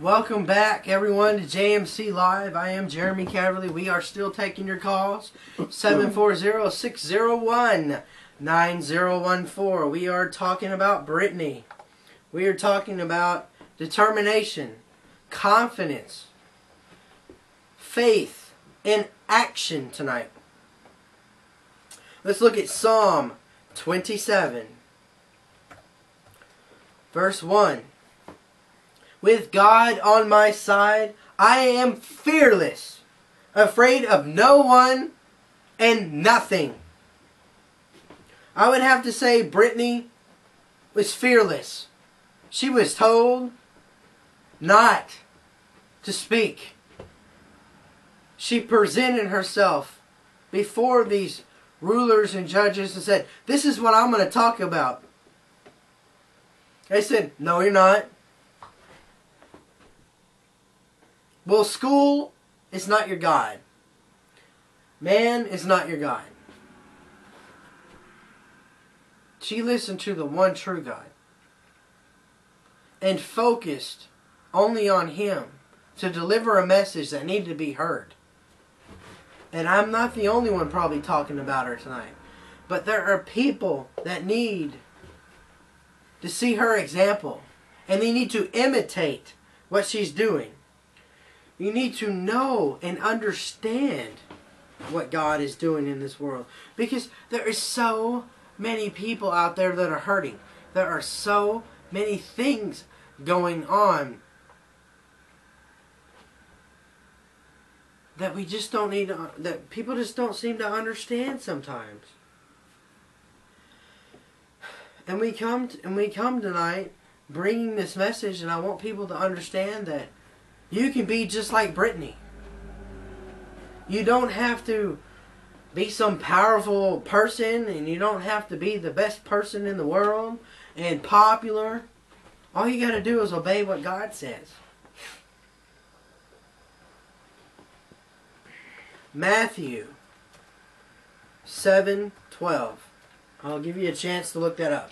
Welcome back, everyone, to JMC Live. I am Jeremy Caverley. We are still taking your calls. 740-601-9014. We are talking about Britney. We are talking about determination, confidence, faith, and action tonight. Let's look at Psalm 27, verse 1. With God on my side, I am fearless, afraid of no one and nothing. I would have to say Britney was fearless. She was told not to speak. She presented herself before these rulers and judges and said, "This is what I'm going to talk about." They said, "No, you're not." Well, school is not your guide. Man is not your guide. She listened to the one true God and focused only on Him to deliver a message that needed to be heard. And I'm not the only one probably talking about her tonight. But there are people that need to see her example. And they need to imitate what she's doing. You need to know and understand what God is doing in this world. Because there are so many people out there that are hurting. There are so many things going on that we just don't need to, that people just don't seem to understand sometimes. And we come tonight bringing this message, and I want people to understand that you can be just like Britney. You don't have to be some powerful person, and you don't have to be the best person in the world and popular. All you got to do is obey what God says. Matthew 7:12. I'll give you a chance to look that up.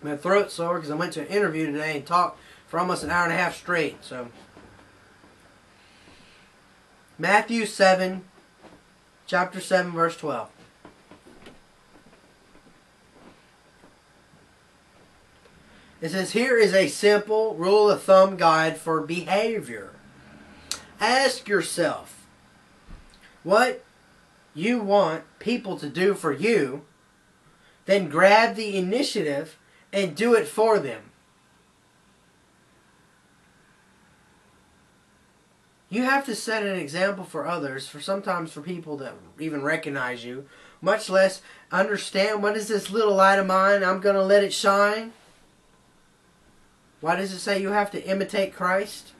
My throat's sore because I went to an interview today and talked for almost an hour and a half straight. So, Matthew 7, chapter 7, verse 12. It says, "Here is a simple rule of thumb guide for behavior. Ask yourself what you want people to do for you, then grab the initiative and do it for them." You have to set an example for others, sometimes for people that even recognize you, much less understand, what is this little light of mine? I'm going to let it shine. Why does it say you have to imitate Christ?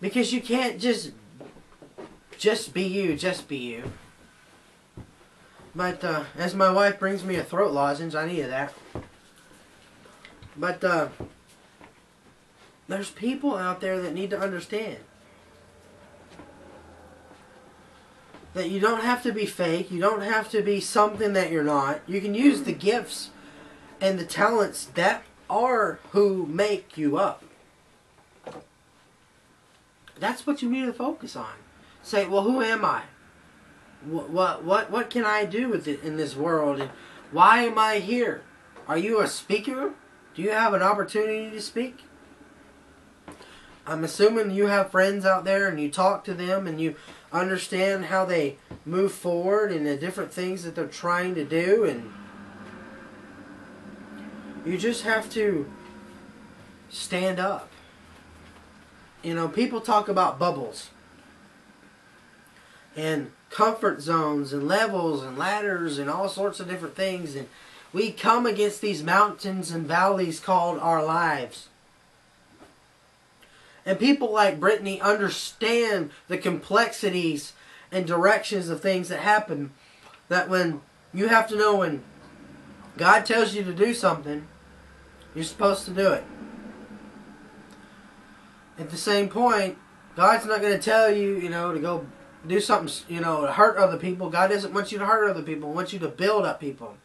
Because you can't just be you, just be you. But as my wife brings me a throat lozenge, I needed that. But there's people out there that need to understand that you don't have to be fake. You don't have to be something that you're not. You can use the gifts and the talents that are who make you up. That's what you need to focus on. Say, well, who am I? What can I do with it in this world? And why am I here? Are you a speaker? Do you have an opportunity to speak? I'm assuming you have friends out there and you talk to them and you understand how they move forward and the different things that they're trying to do, and you just have to stand up. You know, people talk about bubbles and comfort zones and levels and ladders and all sorts of different things, and we come against these mountains and valleys called our lives. And people like Britney understand the complexities and directions of things that happen, that when you have to know when God tells you to do something, you're supposed to do it. At the same point, God's not going to tell you, to go do something, you know, to hurt other people. God doesn't want you to hurt other people. He wants you to build up people.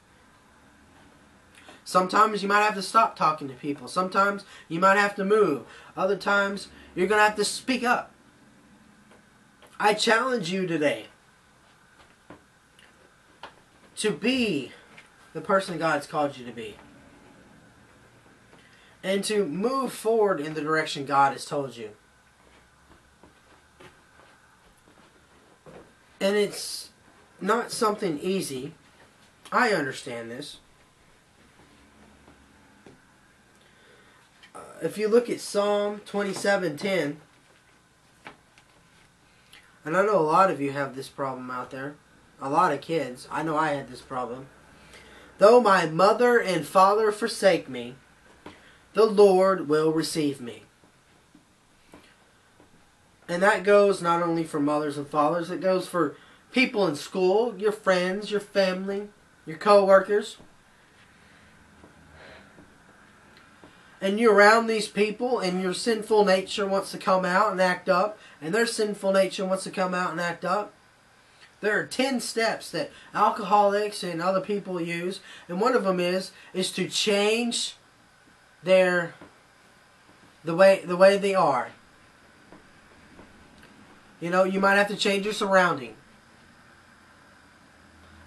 Sometimes you might have to stop talking to people. Sometimes you might have to move. Other times you're going to have to speak up. I challenge you today to be the person God's called you to be. And to move forward in the direction God has told you. And it's not something easy. I understand this. If you look at Psalm 27:10, and I know a lot of you have this problem out there. A lot of kids. I know I had this problem. Though my mother and father forsake me, the Lord will receive me. And that goes not only for mothers and fathers, it goes for people in school, your friends, your family, your co-workers. And you're around these people and your sinful nature wants to come out and act up, and their sinful nature wants to come out and act up. There are 10 steps that alcoholics and other people use, and one of them is to change the way they are. You know, you might have to change your surrounding.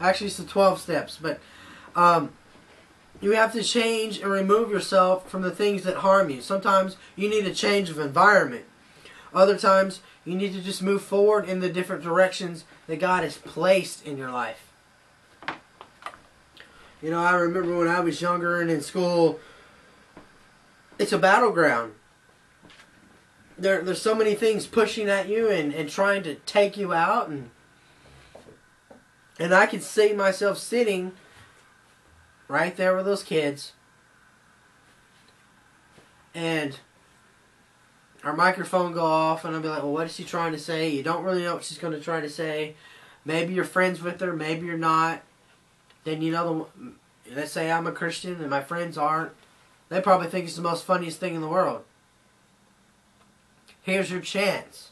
Actually, it's the 12 steps, but you have to change and remove yourself from the things that harm you. Sometimes you need a change of environment. Other times you need to just move forward in the different directions that God has placed in your life. You know, I remember when I was younger and in school, it's a battleground. There's so many things pushing at you and trying to take you out. And I could see myself sitting right there with those kids. And our microphone go off and I'll be like, well, what is she trying to say? You don't really know what she's going to try to say. Maybe you're friends with her, maybe you're not. Then, you know, let's say I'm a Christian and my friends aren't. They probably think it's the most funniest thing in the world. Here's your chance.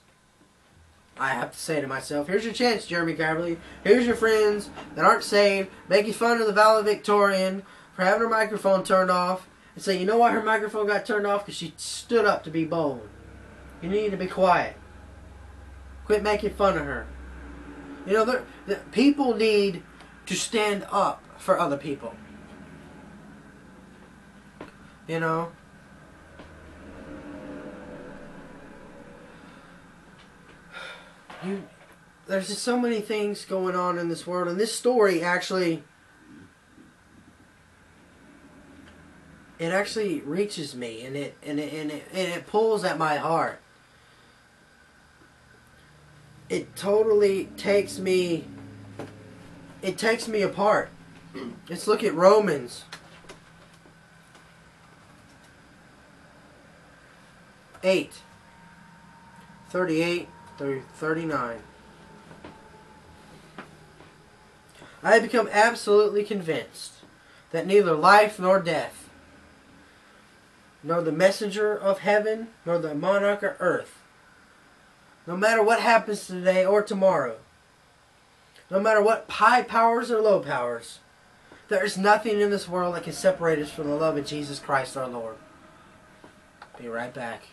I have to say to myself, here's your chance, Jeremy Caverley. Here's your friends that aren't saved, making fun of the valedictorian for having her microphone turned off, and say, you know why her microphone got turned off? Because she stood up to be bold. You need to be quiet. Quit making fun of her. You know, people need to stand up for other people. You know? There's just so many things going on in this world, and this story actually, it actually reaches me, and it pulls at my heart. It totally takes me. It takes me apart. Let's look at Romans 8:38 through 39. I have become absolutely convinced that neither life nor death, nor the messenger of heaven, nor the monarch of earth, no matter what happens today or tomorrow, no matter what high powers or low powers, there is nothing in this world that can separate us from the love of Jesus Christ our Lord. Be right back.